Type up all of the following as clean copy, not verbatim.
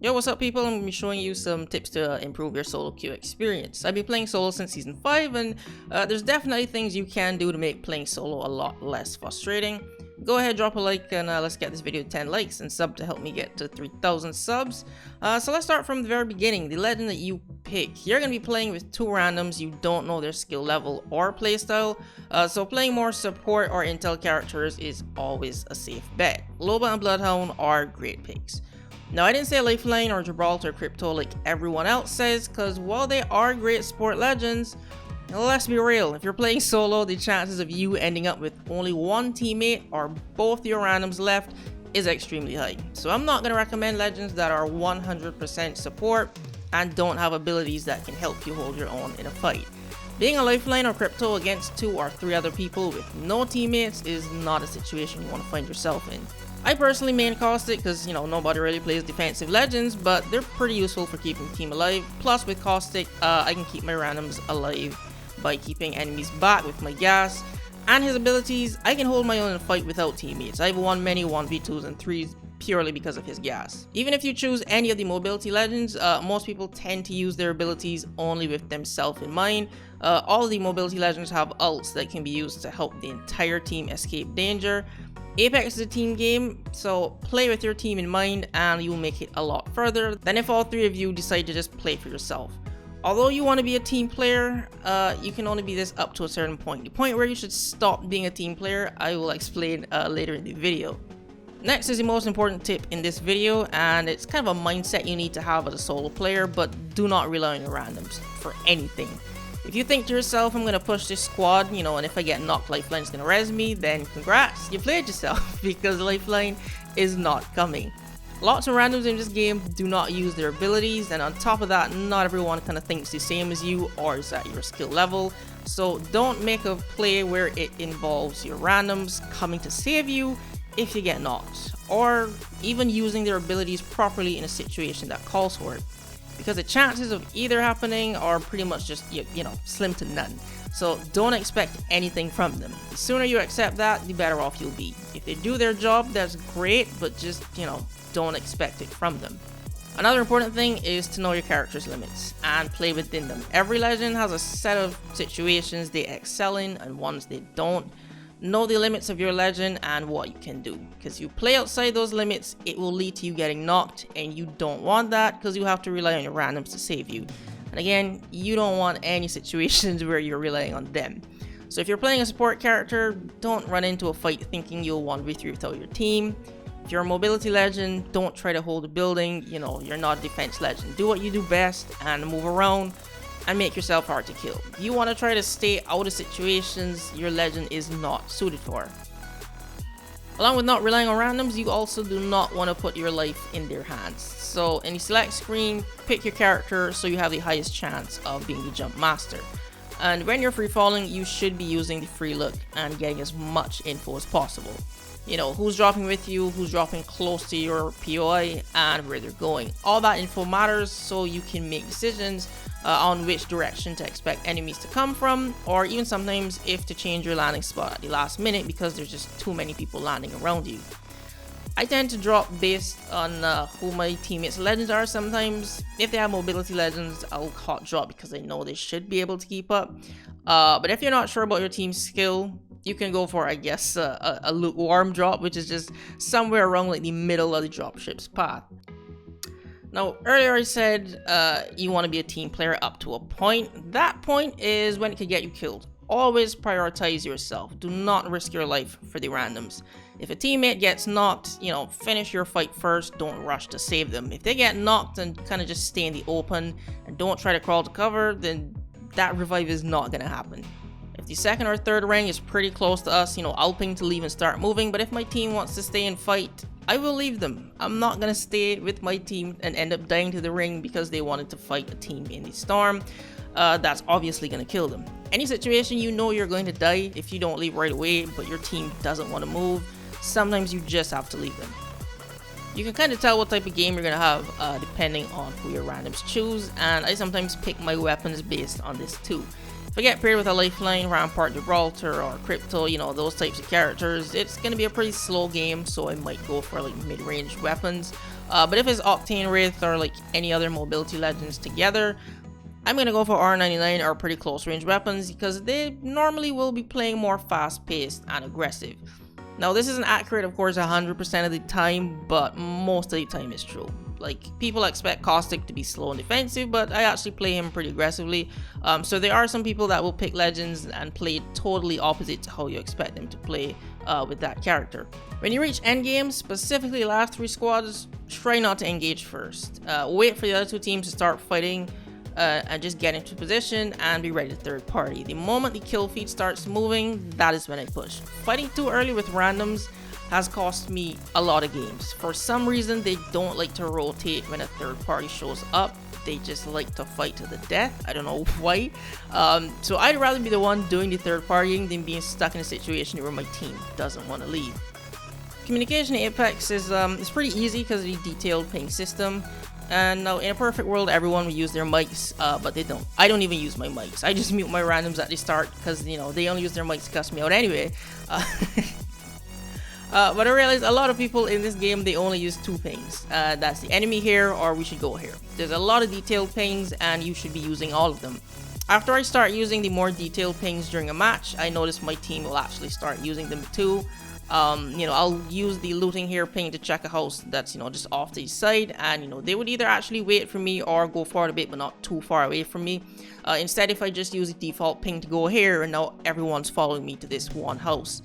Yo, what's up people? I'm going to be showing you some tips to improve your solo queue experience. I've been playing solo since season 5 and there's definitely things you can do to make playing solo a lot less frustrating. Go ahead, drop a like, and let's get this video to 10 likes and sub to help me get to 3,000 subs. So let's start from the very beginning. The legend that you pick. You're going to be playing with two randoms. You don't know their skill level or playstyle. So playing more support or intel characters is always a safe bet. Loba and Bloodhound are great picks. Now, I didn't say Lifeline or Gibraltar Crypto like everyone else says, because while they are great support legends, let's be real, if you're playing solo, the chances of you ending up with only one teammate or both your randoms left is extremely high. So I'm not going to recommend legends that are 100% support and don't have abilities that can help you hold your own in a fight. Being a Lifeline or Crypto against 2 or 3 other people with no teammates is not a situation you want to find yourself in. I personally main Caustic because, nobody really plays defensive legends, but they're pretty useful for keeping the team alive. Plus, with Caustic, I can keep my randoms alive by keeping enemies back with my gas. And his abilities, I can hold my own in a fight without teammates. I've won many 1v2s and 3s purely because of his gas. Even if you choose any of the mobility legends, most people tend to use their abilities only with themselves in mind. All of the mobility legends have ults that can be used to help the entire team escape danger. Apex is a team game, so play with your team in mind and you'll make it a lot further than if all 3 of you decide to just play for yourself. Although you want to be a team player, you can only be this up to a certain point. The point where you should stop being a team player, I will explain later in the video. Next is the most important tip in this video, and it's kind of a mindset you need to have as a solo player, but do not rely on your randoms for anything. If you think to yourself, I'm going to push this squad, and if I get knocked, Lifeline's going to res me, then congrats, you played yourself, because Lifeline is not coming. Lots of randoms in this game do not use their abilities, and on top of that, not everyone kind of thinks the same as you or is at your skill level. So don't make a play where it involves your randoms coming to save you if you get knocked, or even using their abilities properly in a situation that calls for it. Because the chances of either happening are pretty much just, slim to none. So don't expect anything from them. The sooner you accept that, the better off you'll be. If they do their job, that's great, but just, don't expect it from them. Another important thing is to know your character's limits and play within them. Every legend has a set of situations they excel in and ones they don't. Know the limits of your legend and what you can do, because you play outside those limits, it will lead to you getting knocked, and you don't want that because you have to rely on your randoms to save you. And again, you don't want any situations where you're relying on them. So if you're playing a support character, don't run into a fight thinking you'll 1v3 without your team. If you're a mobility legend, don't try to hold a building, you're not a defense legend. Do what you do best and move around and make yourself hard to kill. You want to try to stay out of situations your legend is not suited for. Along with not relying on randoms, you also do not want to put your life in their hands. So in the select screen, pick your character so you have the highest chance of being the jump master. And when you're free falling, you should be using the free look and getting as much info as possible. Who's dropping with you, who's dropping close to your POI, and where they're going. All that info matters so you can make decisions on which direction to expect enemies to come from, or even sometimes if to change your landing spot at the last minute because there's just too many people landing around you. I tend to drop based on who my teammates' legends are. Sometimes if they have mobility legends, I'll hot drop because I know they should be able to keep up. But if you're not sure about your team's skill, you can go for, I guess, a lukewarm drop, which is just somewhere around like the middle of the dropship's path. Now, earlier I said you want to be a team player up to a point. That point is when it could get you killed. Always prioritize yourself. Do not risk your life for the randoms. If a teammate gets knocked, finish your fight first. Don't rush to save them. If they get knocked and kind of just stay in the open and don't try to crawl to cover, then that revive is not going to happen. If the second or third ring is pretty close to us, I'll ping to leave and start moving. But if my team wants to stay and fight, I will leave them. I'm not going to stay with my team and end up dying to the ring because they wanted to fight a team in the storm. That's obviously going to kill them. Any situation you're going to die if you don't leave right away, but your team doesn't want to move, sometimes you just have to leave them. You can kind of tell what type of game you're going to have depending on who your randoms choose, and I sometimes pick my weapons based on this too. If I get paired with a Lifeline, Rampart, Gibraltar, or Crypto, those types of characters, it's going to be a pretty slow game, so I might go for like mid-range weapons. But if it's Octane Wraith or like any other mobility legends together, I'm gonna go for R99 or pretty close range weapons because they normally will be playing more fast paced and aggressive. Now this isn't accurate of course 100% of the time, but most of the time it's true. Like, people expect Caustic to be slow and defensive, but I actually play him pretty aggressively. So there are some people that will pick legends and play totally opposite to how you expect them to play with that character. When you reach endgame, specifically last 3 squads, try not to engage first. Wait for the other 2 teams to start fighting and just get into position and be ready to third party. The moment the kill feed starts moving, that is when I push. Fighting too early with randoms has cost me a lot of games. For some reason, they don't like to rotate when a third party shows up. They just like to fight to the death. I don't know why. So I'd rather be the one doing the third partying than being stuck in a situation where my team doesn't want to leave. Communication in Apex is pretty easy because of the detailed ping system. And now in a perfect world, everyone would use their mics, but they don't. I don't even use my mics. I just mute my randoms at the start because, you know, they only use their mics to cuss me out anyway. But I realize a lot of people in this game, they only use 2 pings. That's the enemy here, or we should go here. There's a lot of detailed pings and you should be using all of them. After I start using the more detailed pings during a match, I notice my team will actually start using them too. You know, I'll use the looting here ping to check a house that's, you know, just off to the side, and, you know, they would either actually wait for me or go forward a bit but not too far away from me. Instead, if I just use the default ping to go here, and now everyone's following me to this one house.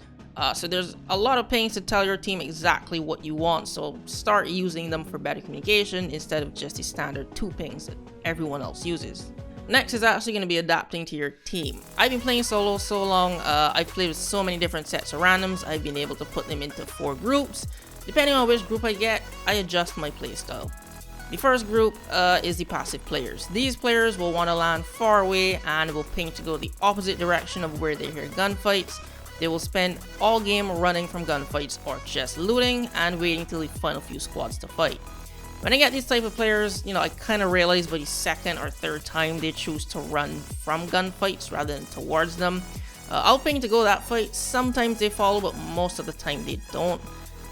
So there's a lot of pings to tell your team exactly what you want, so start using them for better communication instead of just the standard 2 pings that everyone else uses. Next is actually going to be adapting to your team. I've been playing solo so long, I've played with so many different sets of randoms, I've been able to put them into 4 groups. Depending on which group I get, I adjust my playstyle. The first group is the passive players. These players will want to land far away and will ping to go the opposite direction of where they hear gunfights. They will spend all game running from gunfights or just looting and waiting till the final few squads to fight. When I get these type of players, you know, I kind of realize by the 2nd or 3rd time they choose to run from gunfights rather than towards them. I'll ping to go that fight. Sometimes they follow, but most of the time they don't.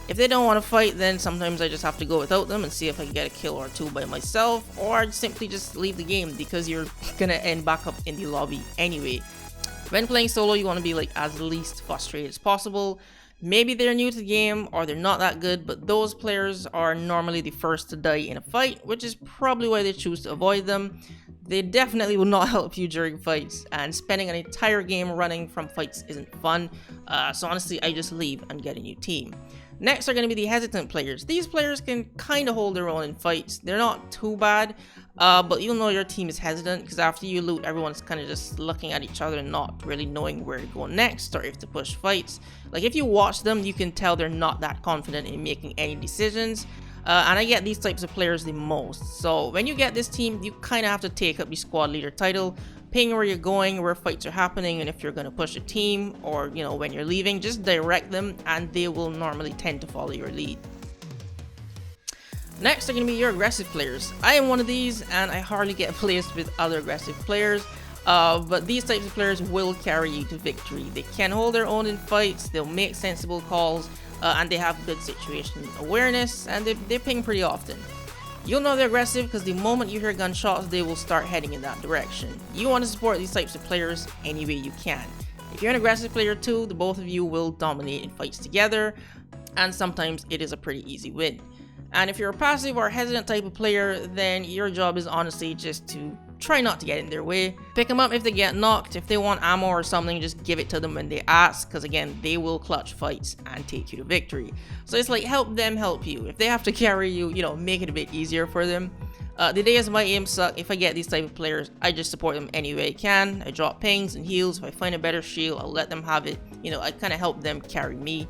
If they don't want to fight, then sometimes I just have to go without them and see if I can get a kill or 2 by myself, or simply just leave the game because you're gonna end back up in the lobby anyway. When playing solo, you want to be like as least frustrated as possible. Maybe they're new to the game or they're not that good, but those players are normally the first to die in a fight, which is probably why they choose to avoid them. They definitely will not help you during fights, and spending an entire game running from fights isn't fun. So honestly, I just leave and get a new team. Next are going to be the hesitant players. These players can kind of hold their own in fights. They're not too bad, but you'll know your team is hesitant because after you loot, everyone's kind of just looking at each other and not really knowing where to go next or if to push fights. Like, if you watch them, you can tell they're not that confident in making any decisions. And I get these types of players the most. So when you get this team, you kind of have to take up the squad leader title, ping where you're going, where fights are happening, and if you're going to push a team or, you know, when you're leaving, just direct them and they will normally tend to follow your lead. Next are going to be your aggressive players. I am one of these and I hardly get placed with other aggressive players. But these types of players will carry you to victory. They can hold their own in fights, they'll make sensible calls, and they have good situation awareness, and they ping pretty often. You'll know they're aggressive because the moment you hear gunshots, they will start heading in that direction. You want to support these types of players any way you can. If you're an aggressive player too, the both of you will dominate in fights together, and sometimes it is a pretty easy win. And if you're a passive or hesitant type of player, then your job is honestly just to try not to get in their way. Pick them up if they get knocked. If they want ammo or something, just give it to them when they ask, because again, they will clutch fights and take you to victory. So it's like, help them help you. If they have to carry you, you know, make it a bit easier for them. The days my aim suck, if I get these type of players, I just support them any way I can. I drop pings and heals. If I find a better shield, I'll let them have it. You know, I kind of help them carry me.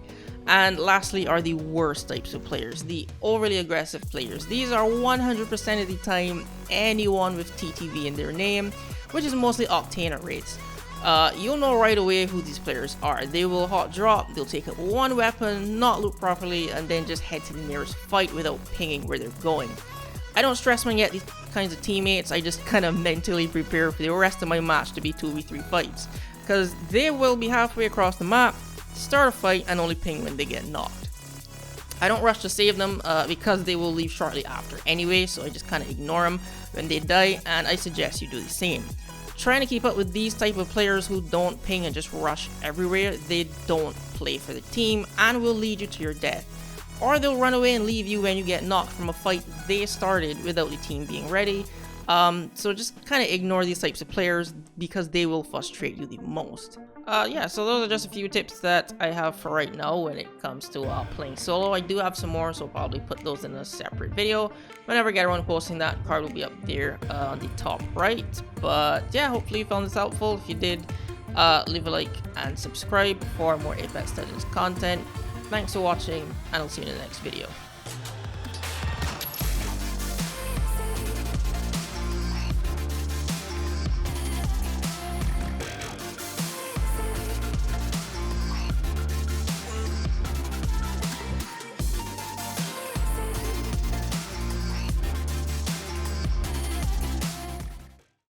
And lastly are the worst types of players, the overly aggressive players. These are 100% of the time anyone with TTV in their name, which is mostly Octane or Wraiths. You'll know right away who these players are. They will hot drop, they'll take up one weapon, not loot properly, and then just head to the nearest fight without pinging where they're going. I don't stress when I get these kinds of teammates, I just kind of mentally prepare for the rest of my match to be 2v3 fights, because they will be halfway across the map, start a fight, and only ping when they get knocked. I don't rush to save them because they will leave shortly after anyway, so I just kind of ignore them when they die, and I suggest you do the same. Trying to keep up with these type of players who don't ping and just rush everywhere, they don't play for the team and will lead you to your death. Or they'll run away and leave you when you get knocked from a fight they started without the team being ready. So just kind of ignore these types of players because they will frustrate you the most. Yeah, so those are just a few tips that I have for right now when it comes to playing solo. I do have some more, so I'll probably put those in a separate video. Whenever I get around posting that, card will be up there on the top right. But yeah, hopefully you found this helpful. If you did, leave a like and subscribe for more Apex Legends content. Thanks for watching, and I'll see you in the next video.